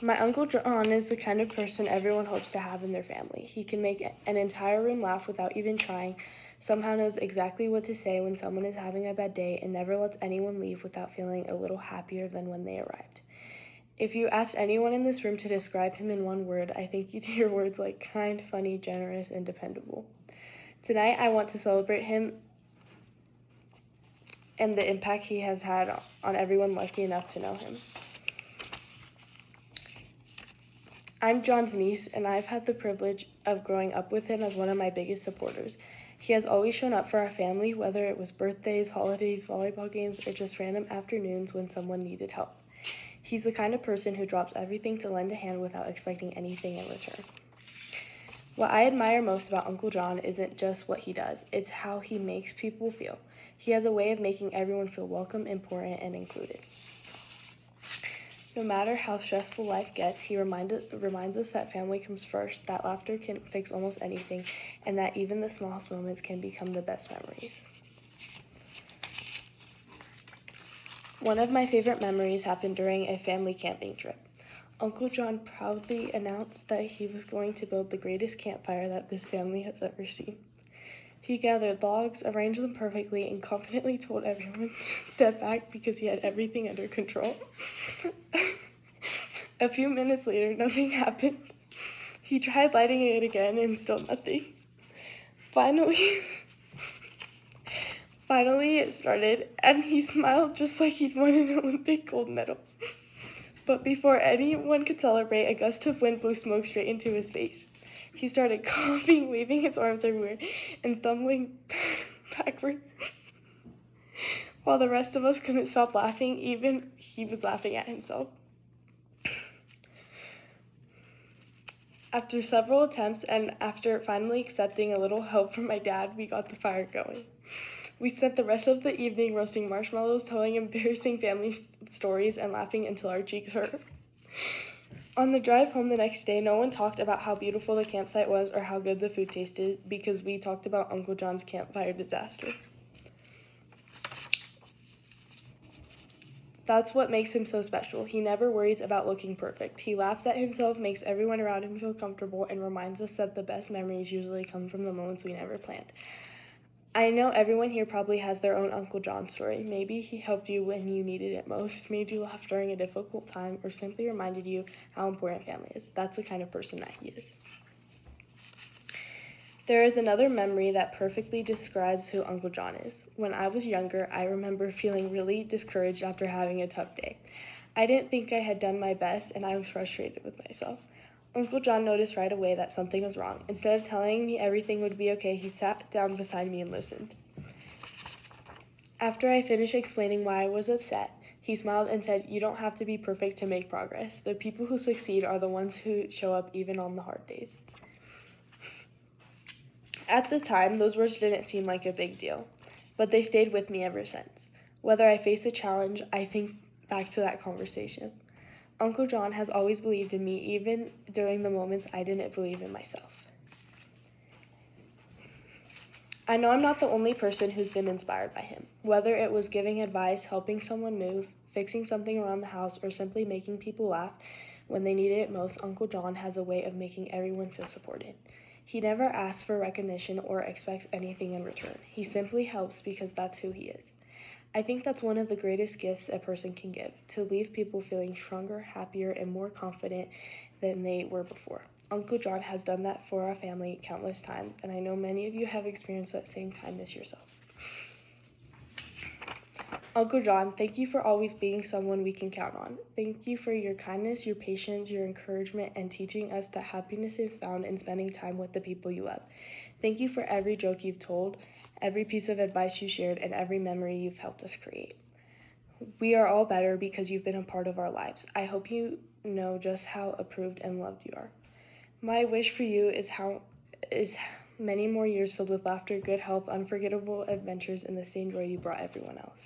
My Uncle John is the kind of person everyone hopes to have in their family. He can make an entire room laugh without even trying, somehow knows exactly what to say when someone is having a bad day, and never lets anyone leave without feeling a little happier than when they arrived. If you asked anyone in this room to describe him in one word, I think you'd hear words like kind, funny, generous, and dependable. Tonight, I want to celebrate him and the impact he has had on everyone lucky enough to know him. I'm John's niece, and I've had the privilege of growing up with him as one of my biggest supporters. He has always shown up for our family, whether it was birthdays, holidays, volleyball games, or just random afternoons when someone needed help. He's the kind of person who drops everything to lend a hand without expecting anything in return. What I admire most about Uncle John isn't just what he does, it's how he makes people feel. He has a way of making everyone feel welcome, important, and included. No matter how stressful life gets, he reminds us that family comes first, that laughter can fix almost anything, and that even the smallest moments can become the best memories. One of my favorite memories happened during a family camping trip. Uncle John proudly announced that he was going to build the greatest campfire that this family has ever seen. He gathered logs, arranged them perfectly, and confidently told everyone to step back because he had everything under control. A few minutes later, nothing happened. He tried lighting it again and still nothing. Finally it started, and he smiled just like he'd won an Olympic gold medal. But before anyone could celebrate, a gust of wind blew smoke straight into his face. He started coughing, waving his arms everywhere, and stumbling backward. While the rest of us couldn't stop laughing, even he was laughing at himself. After several attempts, and after finally accepting a little help from my dad, we got the fire going. We spent the rest of the evening roasting marshmallows, telling embarrassing family stories, and laughing until our cheeks hurt. On the drive home the next day, no one talked about how beautiful the campsite was or how good the food tasted because we talked about Uncle John's campfire disaster. That's what makes him so special. He never worries about looking perfect. He laughs at himself, makes everyone around him feel comfortable, and reminds us that the best memories usually come from the moments we never planned. I know everyone here probably has their own Uncle John story. Maybe he helped you when you needed it most, made you laugh during a difficult time, or simply reminded you how important family is. That's the kind of person that he is. There is another memory that perfectly describes who Uncle John is. When I was younger, I remember feeling really discouraged after having a tough day. I didn't think I had done my best, and I was frustrated with myself. Uncle John noticed right away that something was wrong. Instead of telling me everything would be okay, he sat down beside me and listened. After I finished explaining why I was upset, he smiled and said, "You don't have to be perfect to make progress. The people who succeed are the ones who show up even on the hard days." At the time, those words didn't seem like a big deal, but they stayed with me ever since. Whether I face a challenge, I think back to that conversation. Uncle John has always believed in me, even during the moments I didn't believe in myself. I know I'm not the only person who's been inspired by him. Whether it was giving advice, helping someone move, fixing something around the house, or simply making people laugh when they needed it most, Uncle John has a way of making everyone feel supported. He never asks for recognition or expects anything in return. He simply helps because that's who he is. I think that's one of the greatest gifts a person can give, to leave people feeling stronger, happier, and more confident than they were before. Uncle John has done that for our family countless times, and I know many of you have experienced that same kindness yourselves. Uncle John, thank you for always being someone we can count on. Thank you for your kindness, your patience, your encouragement, and teaching us that happiness is found in spending time with the people you love. Thank you for every joke you've told, every piece of advice you shared, and every memory you've helped us create. We are all better because you've been a part of our lives. I hope you know just how approved and loved you are. My wish for you is many more years filled with laughter, good health, unforgettable adventures, and the same joy you brought everyone else.